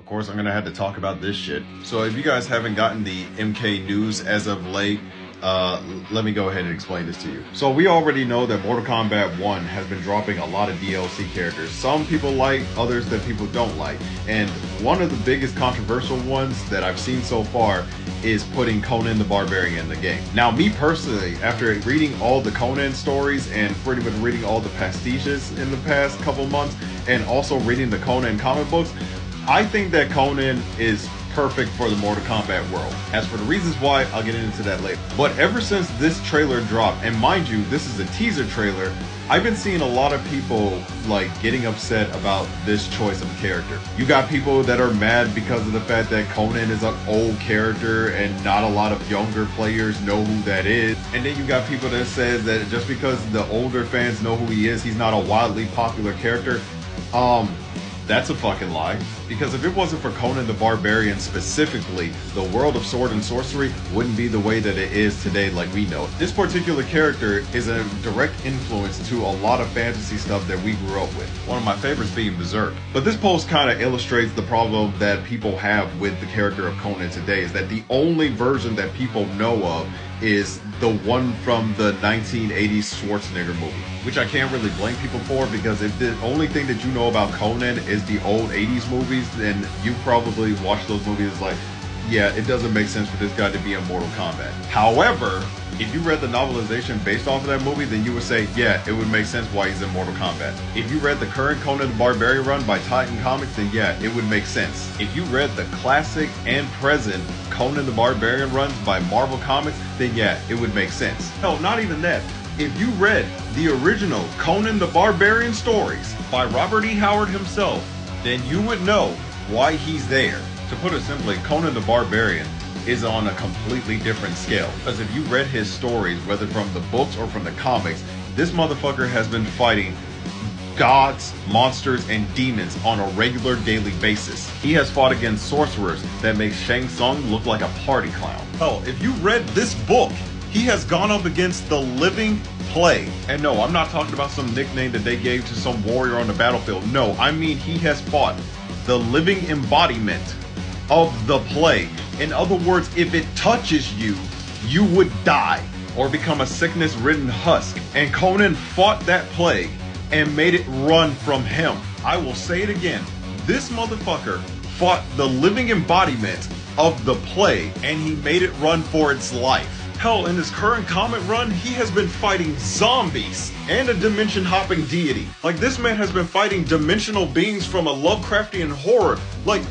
Of course, I'm gonna have to talk about this shit. So if you guys haven't gotten the MK news as of late, let me go ahead and explain this to you. So we already know that Mortal Kombat 1 has been dropping a lot of DLC characters. Some people like, others that people don't like. And one of the biggest controversial ones that I've seen so far is putting Conan the Barbarian in the game. Now, me personally, after reading all the Conan stories and pretty much reading all the pastiches in the past couple months, and also reading the Conan comic books, I think that Conan is perfect for the Mortal Kombat world. As for the reasons why, I'll get into that later. But ever since this trailer dropped, and mind you, this is a teaser trailer, I've been seeing a lot of people like getting upset about this choice of a character. You got people that are mad because of the fact that Conan is an old character and not a lot of younger players know who that is. And then you got people that says that just because the older fans know who he is, he's not a wildly popular character. That's a fucking lie. Because if it wasn't for Conan the Barbarian specifically, the world of sword and sorcery wouldn't be the way that it is today like we know it. This particular character is a direct influence to a lot of fantasy stuff that we grew up with. One of my favorites being Berserk. But this post kind of illustrates the problem that people have with the character of Conan today, is that the only version that people know of is the one from the 1980s Schwarzenegger movie, which I can't really blame people for, because if the only thing that you know about Conan is the old 80s movies, then you probably watch those movies like, yeah, it doesn't make sense for this guy to be in Mortal Kombat. However, if you read the novelization based off of that movie, then you would say, yeah, it would make sense why he's in Mortal Kombat. If you read the current Conan the Barbarian run by Titan Comics, then yeah, it would make sense. If you read the classic and present Conan the Barbarian runs by Marvel Comics, then yeah, it would make sense. Hell, not even that. If you read the original Conan the Barbarian stories by Robert E. Howard himself, then you would know why he's there. To put it simply, Conan the Barbarian is on a completely different scale. Because if you read his stories, whether from the books or from the comics, this motherfucker has been fighting gods, monsters, and demons on a regular daily basis. He has fought against sorcerers that make Shang Tsung look like a party clown. Hell, if you read this book, he has gone up against the living plague. And no, I'm not talking about some nickname that they gave to some warrior on the battlefield. No, I mean he has fought the living embodiment of the plague. In other words, if it touches you, you would die or become a sickness-ridden husk. And Conan fought that plague and made it run from him. I will say it again. This motherfucker fought the living embodiment of the plague and he made it run for its life. Hell, in his current comic run, he has been fighting zombies and a dimension-hopping deity. Like, this man has been fighting dimensional beings from a Lovecraftian horror. Like,